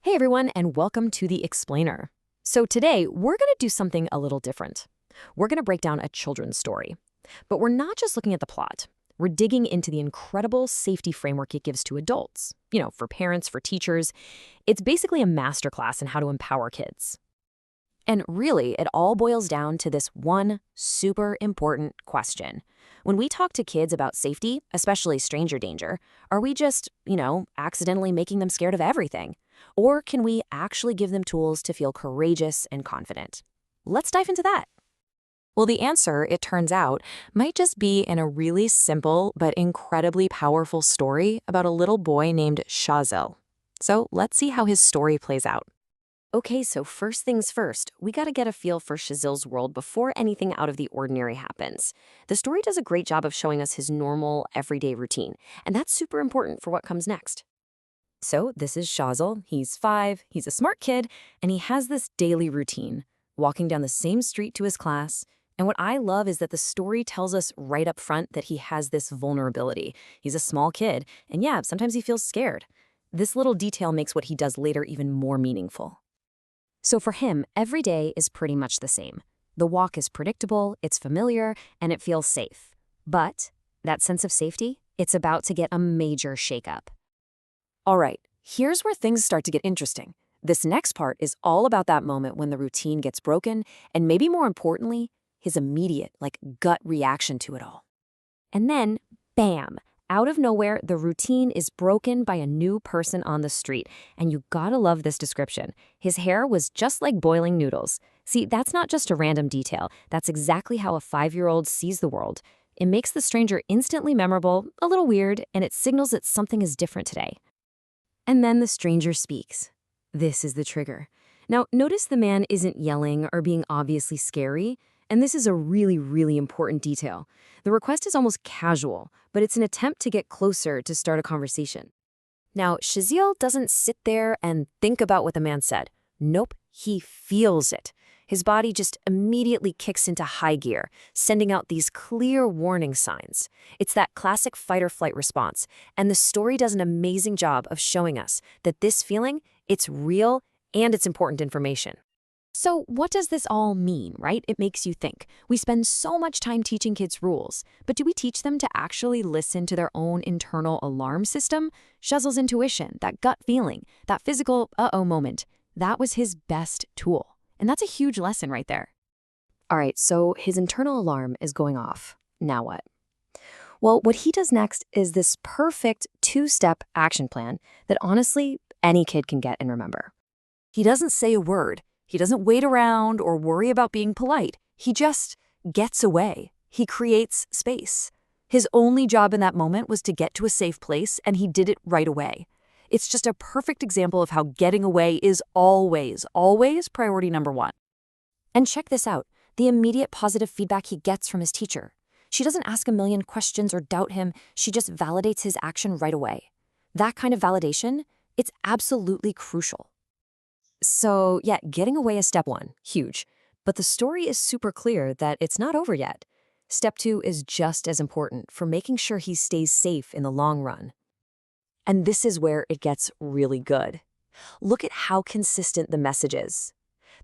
Hey everyone, and welcome to The Explainer. So today, we're going to do something a little different. We're going to break down a children's story. But we're not just looking at the plot. We're digging into the incredible safety framework it gives to adults. For parents, for teachers. It's basically a masterclass in how to empower kids. And really, it all boils down to this one super important question. When we talk to kids about safety, especially stranger danger, are we just, accidentally making them scared of everything? Or can we actually give them tools to feel courageous and confident? Let's dive into that. Well, the answer, it turns out, might just be in a really simple but incredibly powerful story about a little boy named Shazil. So let's see how his story plays out. Okay, so first things first, we gotta get a feel for Shazil's world before anything out of the ordinary happens. The story does a great job of showing us his normal, everyday routine, and that's super important for what comes next. So this is Shazil. He's 5, he's a smart kid, and he has this daily routine, walking down the same street to his class. And what I love is that the story tells us right up front that he has this vulnerability. He's a small kid, and yeah, sometimes he feels scared. This little detail makes what he does later even more meaningful. So for him, every day is pretty much the same. The walk is predictable, it's familiar, and it feels safe. But that sense of safety, it's about to get a major shakeup. All right, here's where things start to get interesting. This next part is all about that moment when the routine gets broken, and maybe more importantly, his immediate, gut reaction to it all. And then, bam! Out of nowhere, the routine is broken by a new person on the street, and you gotta love this description. His hair was just like boiling noodles. See, that's not just a random detail. That's exactly how a 5-year-old sees the world. It makes the stranger instantly memorable, a little weird, and it signals that something is different today. And then the stranger speaks. This is the trigger. Now, notice the man isn't yelling or being obviously scary. And this is a really, really important detail. The request is almost casual, but it's an attempt to get closer to start a conversation. Now, Shazil doesn't sit there and think about what the man said. Nope, he feels it. His body just immediately kicks into high gear, sending out these clear warning signs. It's that classic fight-or-flight response, and the story does an amazing job of showing us that this feeling, it's real and it's important information. So what does this all mean, right? It makes you think. We spend so much time teaching kids rules, but do we teach them to actually listen to their own internal alarm system? Shazil's intuition, that gut feeling, that physical uh-oh moment, that was his best tool. And that's a huge lesson right there. All right, so his internal alarm is going off. Now what? Well, what he does next is this perfect 2-step action plan that honestly any kid can get and remember. He doesn't say a word. He doesn't wait around or worry about being polite. He just gets away. He creates space. His only job in that moment was to get to a safe place, and he did it right away. It's just a perfect example of how getting away is always, always priority number 1. And check this out, the immediate positive feedback he gets from his teacher. She doesn't ask a million questions or doubt him. She just validates his action right away. That kind of validation, it's absolutely crucial. So yeah, getting away is step 1, huge. But the story is super clear that it's not over yet. Step 2 is just as important for making sure he stays safe in the long run. And this is where it gets really good. Look at how consistent the message is.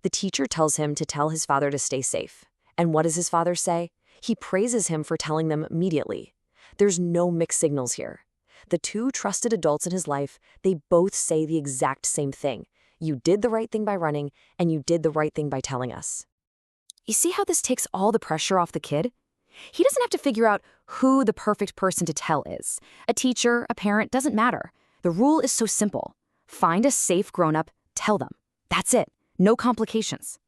The teacher tells him to tell his father to stay safe. And what does his father say? He praises him for telling them immediately. There's no mixed signals here. The 2 trusted adults in his life, they both say the exact same thing. You did the right thing by running, and you did the right thing by telling us. You see how this takes all the pressure off the kid? He doesn't have to figure out who the perfect person to tell is. A teacher, a parent, doesn't matter. The rule is so simple. Find a safe grown-up, tell them. That's it. No complications.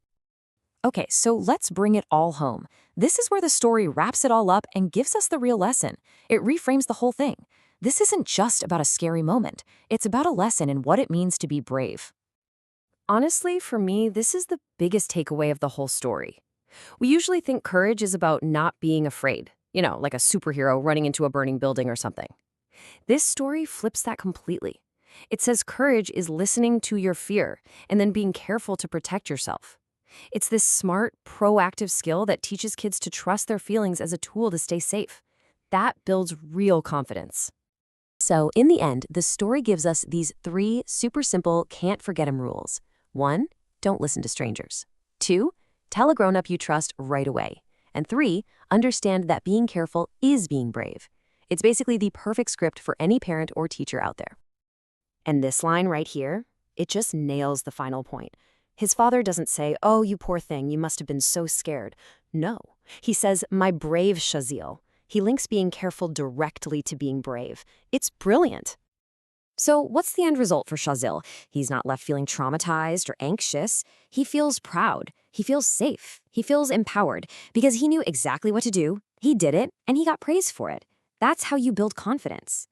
Okay, so let's bring it all home. This is where the story wraps it all up and gives us the real lesson. It reframes the whole thing. This isn't just about a scary moment. It's about a lesson in what it means to be brave. Honestly, for me, this is the biggest takeaway of the whole story. We usually think courage is about not being afraid, like a superhero running into a burning building or something. This story flips that completely. It says courage is listening to your fear and then being careful to protect yourself. It's this smart, proactive skill that teaches kids to trust their feelings as a tool to stay safe. That builds real confidence. So, in the end, the story gives us these 3 super simple can't forget 'em rules. 1, don't listen to strangers. 2, tell a grown-up you trust right away. And 3, understand that being careful is being brave. It's basically the perfect script for any parent or teacher out there. And this line right here, it just nails the final point. His father doesn't say, "Oh, you poor thing, you must have been so scared." No. He says, "My brave Shazil." He links being careful directly to being brave. It's brilliant. So what's the end result for Shazil? He's not left feeling traumatized or anxious. He feels proud. He feels safe. He feels empowered because he knew exactly what to do. He did it, and he got praise for it. That's how you build confidence.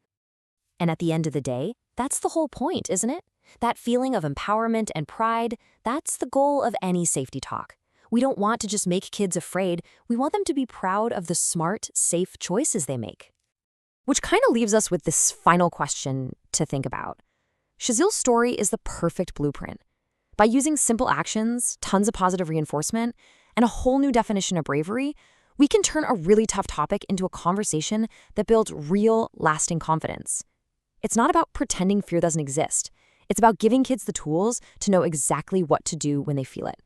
And at the end of the day, that's the whole point, isn't it? That feeling of empowerment and pride, that's the goal of any safety talk. We don't want to just make kids afraid. We want them to be proud of the smart, safe choices they make. Which kind of leaves us with this final question to think about. Shazil's story is the perfect blueprint. By using simple actions, tons of positive reinforcement, and a whole new definition of bravery, we can turn a really tough topic into a conversation that builds real, lasting confidence. It's not about pretending fear doesn't exist. It's about giving kids the tools to know exactly what to do when they feel it.